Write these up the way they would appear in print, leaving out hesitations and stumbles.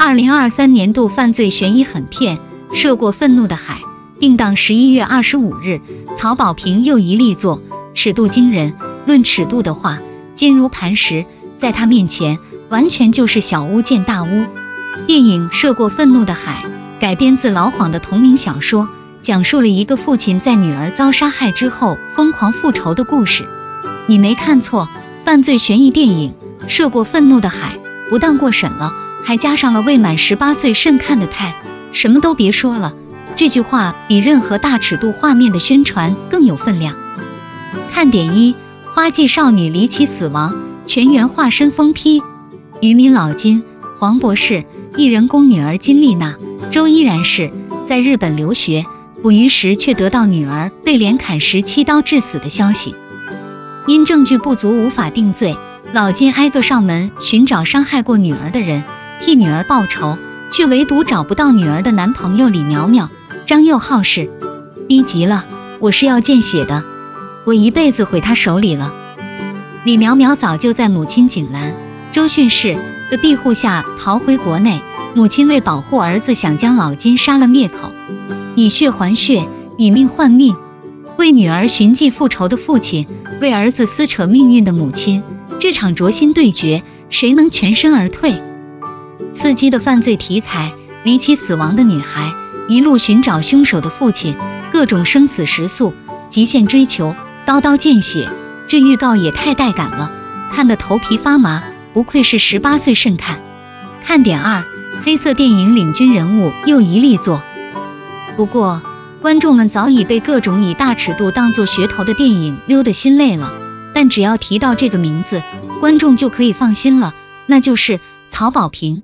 2023年度犯罪悬疑狠片《涉过愤怒的海》定档11月25日，曹保平又一力作，尺度惊人。论尺度的话，坚如磐石，在他面前完全就是小巫见大巫。电影《涉过愤怒的海》改编自老晃的同名小说，讲述了一个父亲在女儿遭杀害之后疯狂复仇的故事。你没看错，犯罪悬疑电影《涉过愤怒的海》不但过审了，还加上了未满18岁慎看的 tag。什么都别说了，这句话比任何大尺度画面的宣传更有分量。看点1：花季少女离奇死亡，全员化身疯批。渔民老金、黄博士、艺人公女儿金丽娜、周依然是在日本留学，捕鱼时却得到女儿被连砍17刀致死的消息。因证据不足无法定罪，老金挨个上门寻找伤害过女儿的人，替女儿报仇，却唯独找不到女儿的男朋友李苗苗。张佑浩是逼急了，我是要见血的，我一辈子毁他手里了。李苗苗早就在母亲景兰、周迅氏的庇护下逃回国内，母亲为保护儿子想将老金杀了灭口，以血还血，以命换命。为女儿寻迹复仇的父亲，为儿子撕扯命运的母亲，这场灼心对决，谁能全身而退？刺激的犯罪题材，离奇死亡的女孩，一路寻找凶手的父亲，各种生死时速，极限追求，刀刀见血，这预告也太带感了，看得头皮发麻，不愧是18岁慎看。看点2：黑色电影领军人物又一力作。不过观众们早已被各种以大尺度当作噱头的电影溜得心累了，但只要提到这个名字，观众就可以放心了，那就是曹保平。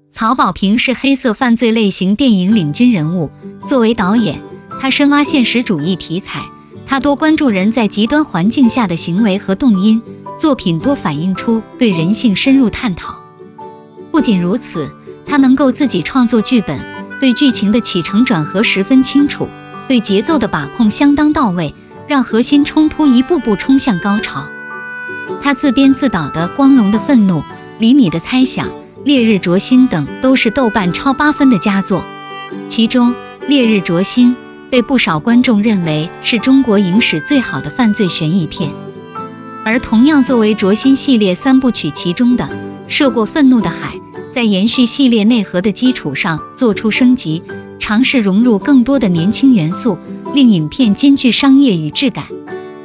曹保平是黑色犯罪类型电影领军人物，作为导演，他深挖现实主义题材，他多关注人在极端环境下的行为和动因，作品多反映出对人性深入探讨。不仅如此，他能够自己创作剧本，对剧情的起承转合十分清楚，对节奏的把控相当到位，让核心冲突一步步冲向高潮。他自编自导的《光荣的愤怒》、《厘米的猜想》、《烈日灼心》等都是豆瓣超8分的佳作，其中《烈日灼心》被不少观众认为是中国影史最好的犯罪悬疑片，而同样作为灼心系列3部曲其中的《涉过愤怒的海》，在延续系列内核的基础上做出升级，尝试融入更多的年轻元素，令影片兼具商业与质感。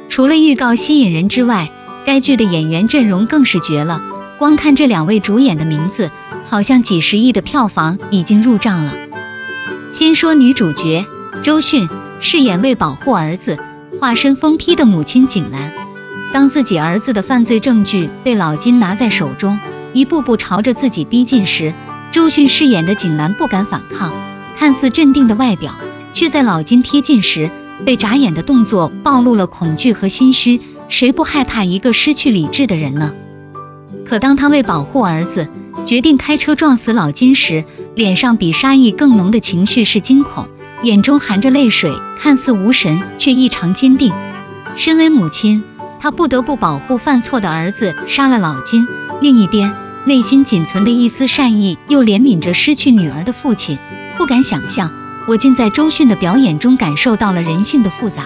除了预告吸引人之外，该剧的演员阵容更是绝了，光看这2位主演的名字，好像几10亿的票房已经入账了。先说女主角周迅，饰演为保护儿子化身疯批的母亲景兰。当自己儿子的犯罪证据被老金拿在手中，一步步朝着自己逼近时，周迅饰演的景兰不敢反抗，看似镇定的外表，却在老金贴近时被眨眼的动作暴露了恐惧和心虚。谁不害怕一个失去理智的人呢？可当他为保护儿子决定开车撞死老金时，脸上比杀意更浓的情绪是惊恐，眼中含着泪水，看似无神却异常坚定。身为母亲，她不得不保护犯错的儿子，杀了老金。另一边，内心仅存的一丝善意又怜悯着失去女儿的父亲。不敢想象，我竟在周迅的表演中感受到了人性的复杂。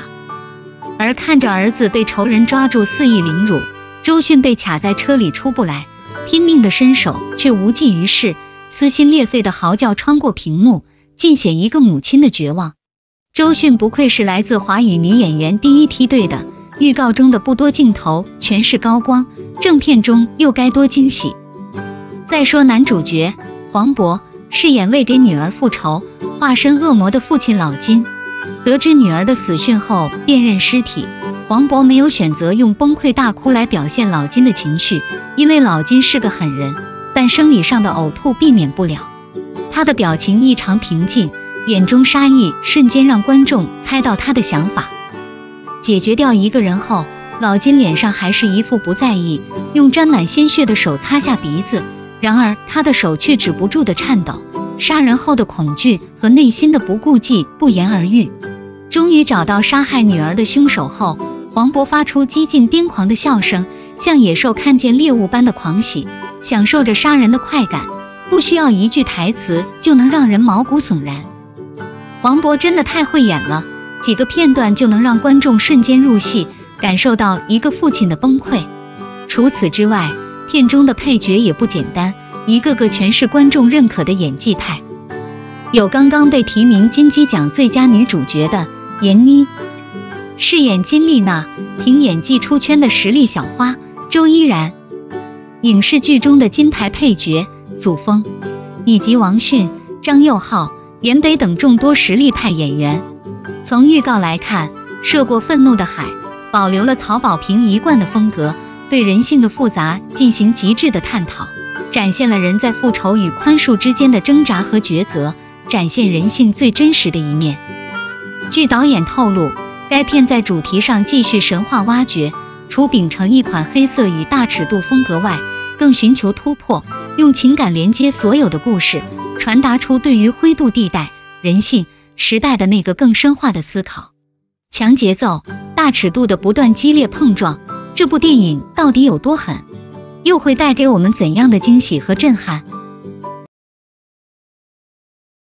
而看着儿子被仇人抓住肆意凌辱，周迅被卡在车里出不来，拼命的伸手却无济于事，撕心裂肺的嚎叫穿过屏幕，尽显一个母亲的绝望。周迅不愧是来自华语女演员第一梯队的，预告中的不多镜头全是高光，正片中又该多惊喜。再说男主角黄渤，饰演为给女儿复仇化身恶魔的父亲老金。得知女儿的死讯后辨认尸体，黄渤没有选择用崩溃大哭来表现老金的情绪，因为老金是个狠人，但生理上的呕吐避免不了。他的表情异常平静，眼中杀意瞬间让观众猜到他的想法。解决掉一个人后，老金脸上还是一副不在意，用沾满鲜血的手擦下鼻子，然而他的手却止不住的颤抖，杀人后的恐惧和内心的不顾忌不言而喻。终于找到杀害女儿的凶手后，黄渤发出激进癫狂的笑声，像野兽看见猎物般的狂喜，享受着杀人的快感。不需要一句台词就能让人毛骨悚然。黄渤真的太会演了，几个片段就能让观众瞬间入戏，感受到一个父亲的崩溃。除此之外，片中的配角也不简单，一个个全是观众认可的演技派。有刚刚被提名金鸡奖最佳女主角的闫妮，饰演金丽娜，凭演技出圈的实力小花周依然，影视剧中的金牌配角祖峰，以及王迅、张佑浩、严北等众多实力派演员。从预告来看，涉过愤怒的海保留了曹保平一贯的风格，对人性的复杂进行极致的探讨，展现了人在复仇与宽恕之间的挣扎和抉择，展现人性最真实的一面。据导演透露，该片在主题上继续神话挖掘，除秉承一款黑色与大尺度风格外，更寻求突破，用情感连接所有的故事，传达出对于灰度地带、人性、时代的那个更深化的思考。强节奏、大尺度的不断激烈碰撞，这部电影到底有多狠？又会带给我们怎样的惊喜和震撼？